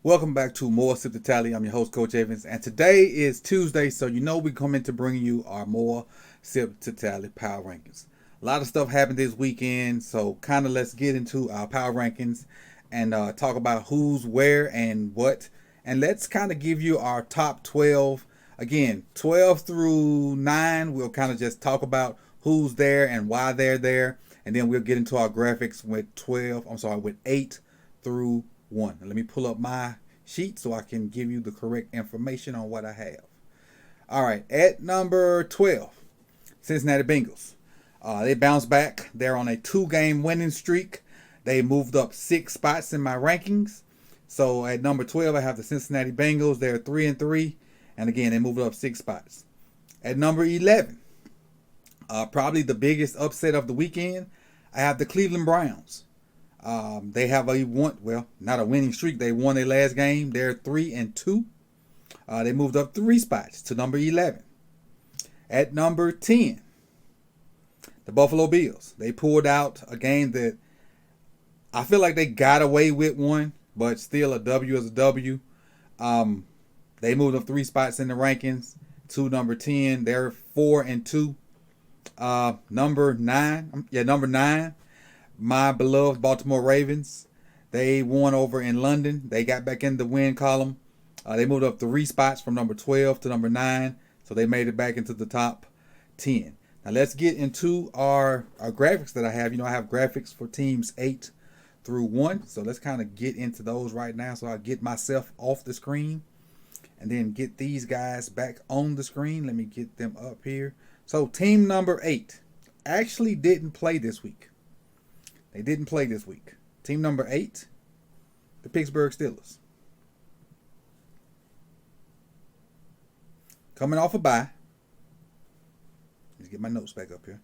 Welcome back to more Sip2Tally. I'm your host, Coach Evans, and today is Tuesday, so you know we come in to bring you our more Sip2Tally power rankings. A lot of stuff happened this weekend, so kind of let's get into our power rankings and talk about who's where and what, and let's kind of give you our top 12. Again, 12 through 9, we'll kind of just talk about who's there and why they're there, and then we'll get into our graphics with 8 through 1. Now, let me pull up my sheet so I can give you the correct information on what I have. All right, at number 12, Cincinnati Bengals. They bounced back. They're on a 2-game winning streak. They moved up 6 spots in my rankings. So at number 12, I have the Cincinnati Bengals. They're 3-3, and again, they moved up 6 spots. At number 11, probably the biggest upset of the weekend, I have the Cleveland Browns. They have not a winning streak. They won their last game. They're 3-2. They moved up 3 spots to number 11. At number 10, the Buffalo Bills. They pulled out a game that I feel like they got away with one, but still a W is a W. They moved up 3 spots in the rankings to number 10. They're 4-2. Number 9. My beloved Baltimore Ravens. They won over in London. They got back in the win column. They moved up 3 spots from number 12 to number 9. So they made it back into the top 10. Now let's get into our graphics that I have. I have graphics for teams 8 through 1. So let's kind of get into those right now. So I'll get myself off the screen and then get these guys back on the screen. Let me get them up here. So team number 8 actually didn't play this week. They didn't play this week. Team number 8, the Pittsburgh Steelers. Coming off a bye. Let's get my notes back up here.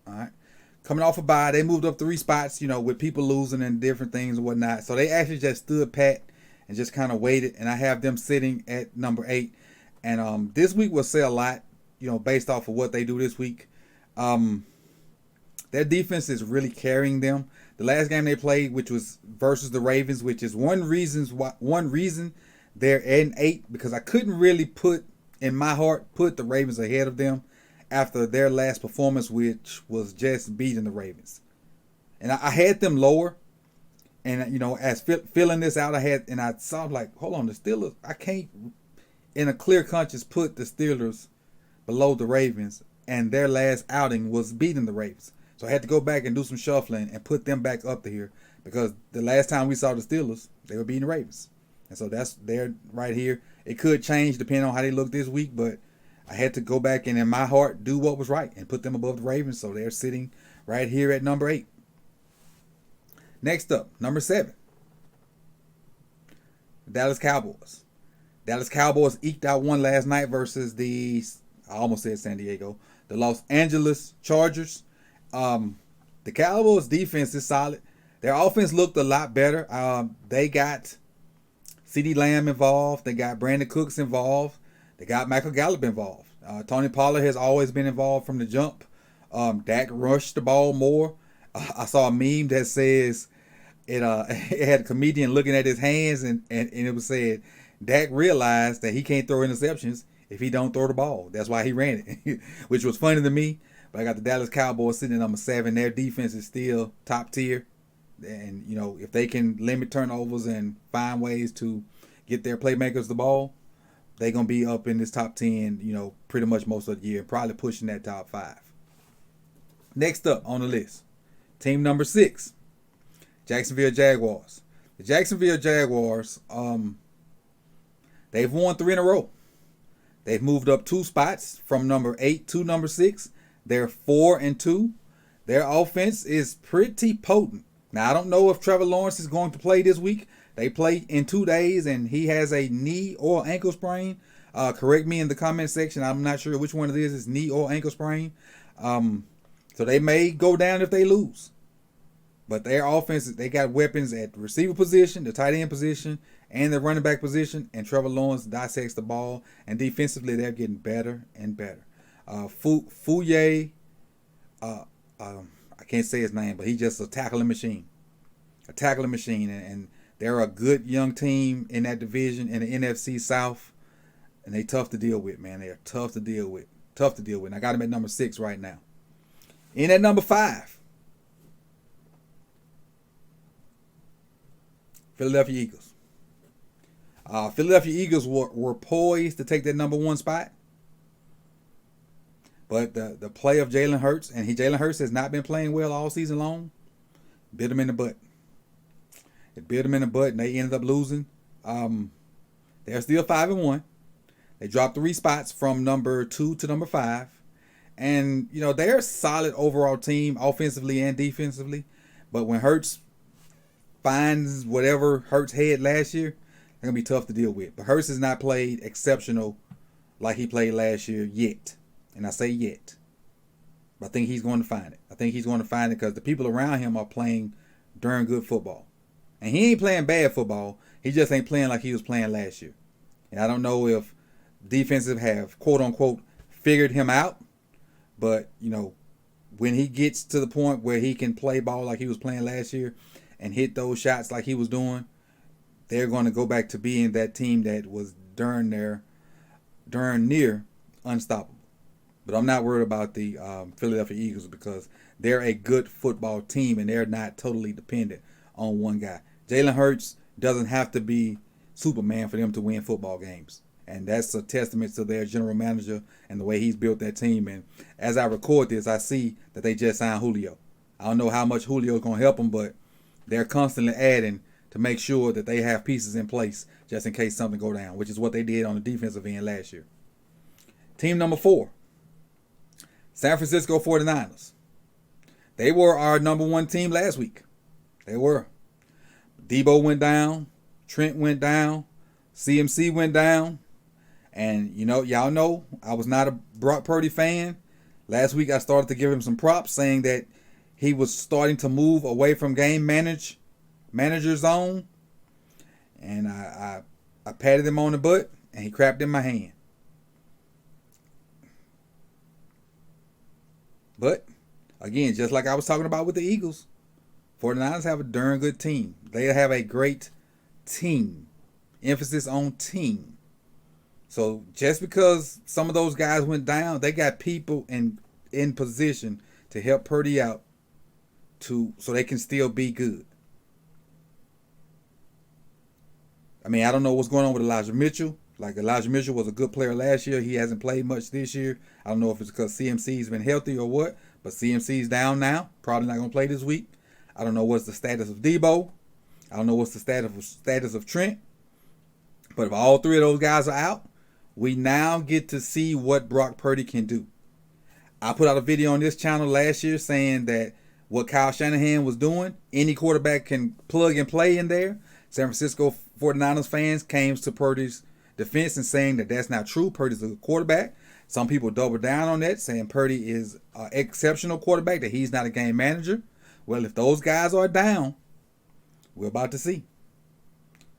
All right. Coming off a bye, they moved up 3 spots, with people losing and different things and whatnot. So they actually just stood pat and just kind of waited. And I have them sitting at number 8. And this week will say a lot, based off of what they do this week. Their defense is really carrying them. The last game they played, which was versus the Ravens, which is one reason they're in 8, because I couldn't really put the Ravens ahead of them after their last performance, which was just beating the Ravens. And I had them lower. And, as filling this out, I saw like, hold on, the Steelers, I can't, in a clear conscience, put the Steelers below the Ravens. And their last outing was beating the Ravens. So I had to go back and do some shuffling and put them back up to here, because the last time we saw the Steelers, they were beating the Ravens. And so they're right here. It could change depending on how they look this week, but I had to go back and in my heart do what was right and put them above the Ravens. So they're sitting right here at number 8. Next up, number 7, the Dallas Cowboys. Dallas Cowboys eked out one last night versus I almost said San Diego, the Los Angeles Chargers. The Cowboys defense is solid. Their offense looked a lot better. They got CeeDee Lamb involved. They got Brandon Cooks involved. They got Michael Gallup involved. Tony Pollard has always been involved from the jump. Dak rushed the ball more. I saw a meme that says it had a comedian looking at his hands and it was said Dak realized that he can't throw interceptions if he don't throw the ball. That's why he ran it, which was funny to me. But I got the Dallas Cowboys sitting at number 7. Their defense is still top tier. And, if they can limit turnovers and find ways to get their playmakers the ball, they're going to be up in this top 10, pretty much most of the year. Probably pushing that top 5. Next up on the list, team number 6, Jacksonville Jaguars. The Jacksonville Jaguars, they've won 3 in a row. They've moved up 2 spots from number 8 to number 6. They're 4-2. Their offense is pretty potent. Now, I don't know if Trevor Lawrence is going to play this week. They play in 2 days, and he has a knee or ankle sprain. Correct me in the comment section. I'm not sure which one it is. It's knee or ankle sprain. So they may go down if they lose. But their offense, they got weapons at the receiver position, the tight end position, and the running back position. And Trevor Lawrence dissects the ball. And defensively, they're getting better and better. Fuye, I can't say his name, but he's just a tackling machine. And They're a good young team in that division in the NFC South, and they tough to deal with, man. They are tough to deal with. Tough to deal with. And I got them at number 6 right now. In at number 5, Philadelphia Eagles. Philadelphia Eagles were poised to take that number 1 spot. But the play of Jalen Hurts, and Jalen Hurts has not been playing well all season long, bit him in the butt. It bit them in the butt, and they ended up losing. They're still 5-1. They dropped 3 spots from number 2 to number 5. And, they're a solid overall team, offensively and defensively. But when Hurts finds whatever Hurts had last year, they're going to be tough to deal with. But Hurts has not played exceptional like he played last year yet. And I say yet. But I think he's going to find it. I think he's going to find it because the people around him are playing darn good football. And he ain't playing bad football. He just ain't playing like he was playing last year. And I don't know if defensive have, quote unquote, figured him out. But, when he gets to the point where he can play ball like he was playing last year and hit those shots like he was doing, they're going to go back to being that team that was darn near unstoppable. But I'm not worried about the Philadelphia Eagles because they're a good football team and they're not totally dependent on one guy. Jalen Hurts doesn't have to be Superman for them to win football games. And that's a testament to their general manager and the way he's built that team. And as I record this, I see that they just signed Julio. I don't know how much Julio is going to help them, but they're constantly adding to make sure that they have pieces in place just in case something go down, which is what they did on the defensive end last year. Team number 4, San Francisco 49ers. They were our number 1 team last week. They were. Debo went down. Trent went down. CMC went down. And, y'all know I was not a Brock Purdy fan. Last week I started to give him some props saying that he was starting to move away from game manager zone. And I patted him on the butt and he crapped in my hand. But, again, just like I was talking about with the Eagles, 49ers have a darn good team. They have a great team. Emphasis on team. So just because some of those guys went down, they got people in position to help Purdy out so they can still be good. I mean, I don't know what's going on with Elijah Mitchell. Like, Elijah Mitchell was a good player last year. He hasn't played much this year. I don't know if it's because CMC's been healthy or what, but CMC's down now. Probably not going to play this week. I don't know what's the status of Debo. I don't know what's the status of Trent. But if all 3 of those guys are out, we now get to see what Brock Purdy can do. I put out a video on this channel last year saying that what Kyle Shanahan was doing, any quarterback can plug and play in there. San Francisco 49ers fans came to Purdy's defense and saying that that's not true. Purdy's a good quarterback. Some people double down on that, saying Purdy is an exceptional quarterback, that he's not a game manager. Well, if those guys are down, we're about to see.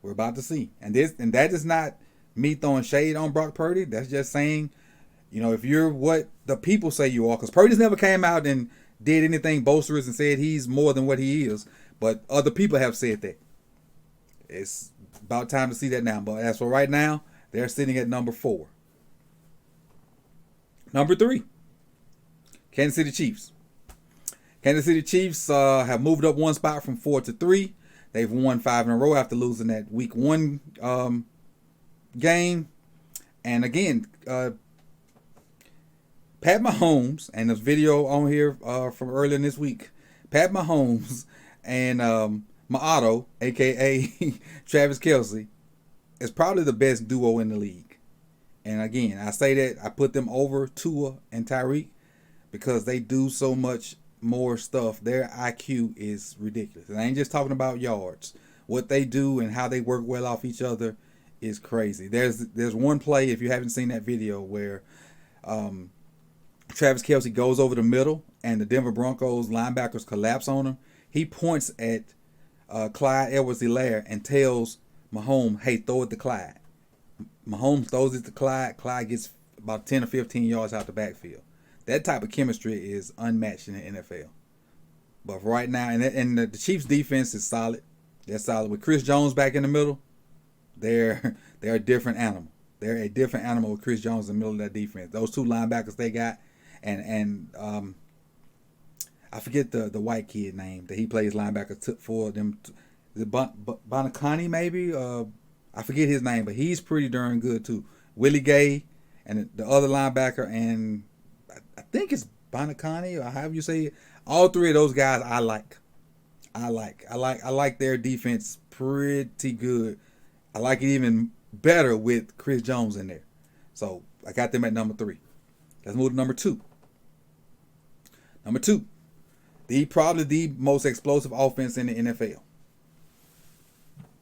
We're about to see. And that is not me throwing shade on Brock Purdy. That's just saying, if you're what the people say you are, because Purdy's never came out and did anything boisterous and said he's more than what he is, but other people have said that. It's about time to see that now. But as for right now, they're sitting at number 4. Number 3, Kansas City Chiefs. Kansas City Chiefs have moved up 1 spot from 4 to 3. They've won 5 in a row after losing that week 1 game. And again, Pat Mahomes, and this video on here from earlier this week, Pat Mahomes and Maato, a.k.a. Travis Kelce, is probably the best duo in the league. And again, I say that I put them over Tua and Tyreek because they do so much more stuff. Their IQ is ridiculous. And I ain't just talking about yards. What they do and how they work well off each other is crazy. There's one play, if you haven't seen that video, where Travis Kelce goes over the middle and the Denver Broncos linebackers collapse on him. He points at Clyde Edwards-Helaire and tells Mahomes, hey, throw it to Clyde. Mahomes throws it to Clyde. Clyde gets about 10 or 15 yards out the backfield. That type of chemistry is unmatched in the NFL. But right now, and the Chiefs' defense is solid. They're solid. With Chris Jones back in the middle, they're a different animal. They're a different animal with Chris Jones in the middle of that defense. Those two linebackers they got, and I forget the white kid name that he plays linebacker for them. Is it Bonacani maybe? I forget his name, but he's pretty darn good too. Willie Gay and the other linebacker, and I think it's Bonacani or however you say it. All three of those guys I like. I like their defense pretty good. I like it even better with Chris Jones in there. So I got them at number 3. Let's move to number 2. Number 2, probably the most explosive offense in the NFL.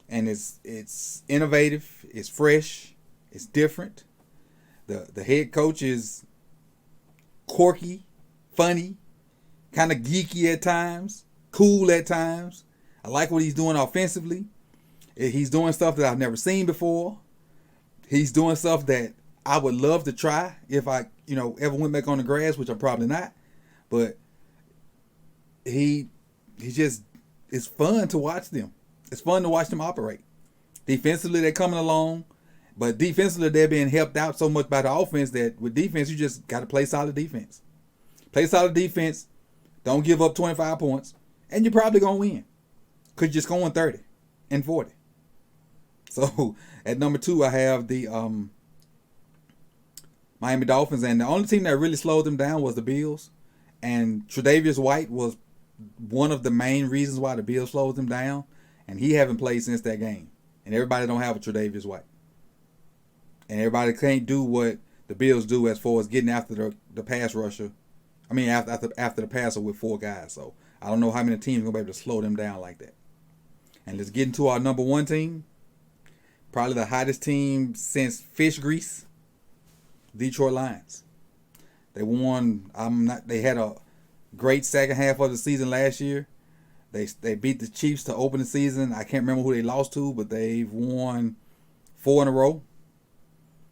And it's innovative, it's fresh, it's different. The head coach is quirky, funny, kind of geeky at times, cool at times. I like what he's doing offensively. He's doing stuff that I've never seen before. He's doing stuff that I would love to try if I, ever went back on the grass, which I'm probably not. But it's fun to watch them. It's fun to watch them operate. Defensively, they're coming along. But defensively, they're being helped out so much by the offense that with defense, you just got to play solid defense. Play solid defense. Don't give up 25 points. And you're probably going to win. Because you're just going 30 and 40. So, at number 2, I have the Miami Dolphins. And the only team that really slowed them down was the Bills. And Tre'Davious White was one of the main reasons why the Bills slowed them down. And he haven't played since that game. And everybody don't have a Tre'Davious White. And everybody can't do what the Bills do as far as getting after the pass rusher. I mean, after the passer with 4 guys. So, I don't know how many teams are going to be able to slow them down like that. And let's get into our number 1 team. Probably the hottest team since fish grease. Detroit Lions. They won. They had a great second half of the season last year. They beat the Chiefs to open the season. I can't remember who they lost to, but they've won 4 in a row.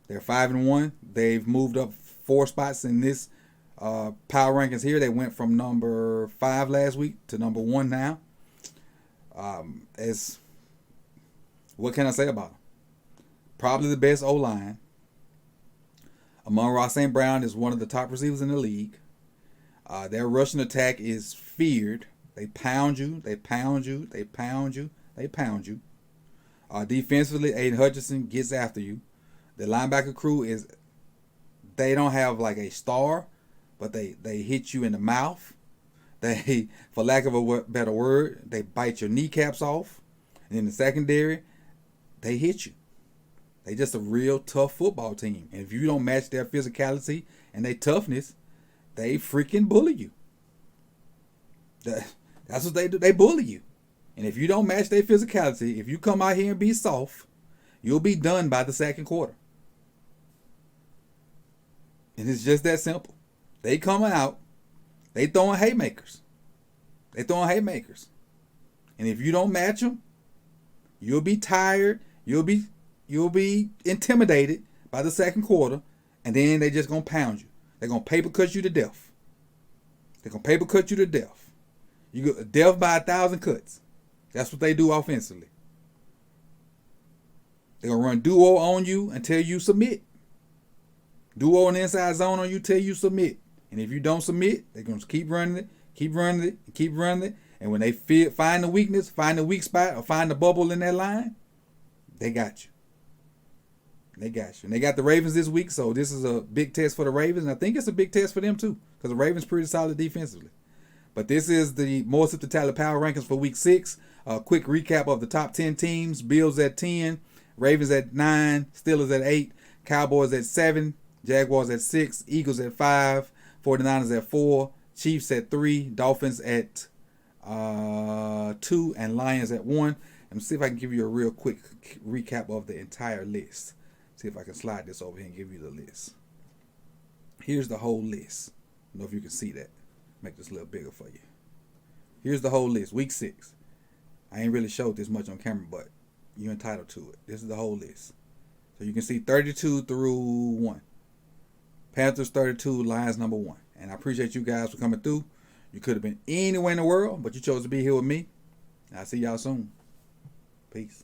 They're 5-1. They've moved up 4 spots in this power rankings here. They went from number 5 last week to number 1 now. What can I say about them? Probably the best O-line. Amon-Ra St. Brown is one of the top receivers in the league. Their rushing attack is feared. They pound you. They pound you. They pound you. They pound you. Defensively, Aiden Hutchinson gets after you. The linebacker crew they don't have like a star, but they hit you in the mouth. They, for lack of a better word, they bite your kneecaps off. And in the secondary, they hit you. They just a real tough football team. And if you don't match their physicality and their toughness, they freaking bully you. That's what they do. They bully you. And if you don't match their physicality, if you come out here and be soft, you'll be done by the second quarter. And it's just that simple. They coming out, they throwing haymakers. They throwing haymakers. And if you don't match them, you'll be tired. You'll be intimidated by the second quarter, and then they just gonna pound you. They're gonna paper cut you to death. They're gonna paper cut you to death. You go death by 1,000 cuts. That's what they do offensively. They're gonna run duo on you until you submit. Duo in the inside zone on you till you submit. And if you don't submit, they're gonna keep running it, keep running it, keep running it. And when they find the weakness, find the weak spot, or find the bubble in that line, they got you. They got you. And they got the Ravens this week, so this is a big test for the Ravens. And I think it's a big test for them too, because the Ravens pretty solid defensively. But this is the more Sip2Tally power rankings for week 6. A quick recap of the top 10 teams. Bills at 10, Ravens at 9, Steelers at 8, Cowboys at 7, Jaguars at 6, Eagles at 5, 49ers at 4, Chiefs at 3, Dolphins at 2, and Lions at 1. Let me see if I can give you a real quick recap of the entire list. See if I can slide this over here and give you the list. Here's the whole list. I don't know if you can see that. Make this a little bigger for you. Here's the whole list. Week 6. I ain't really showed this much on camera, but you're entitled to it. This is the whole list. So you can see 32 through 1. Panthers 32, Lions number 1. And I appreciate you guys for coming through. You could have been anywhere in the world, but you chose to be here with me. I'll see y'all soon. Peace.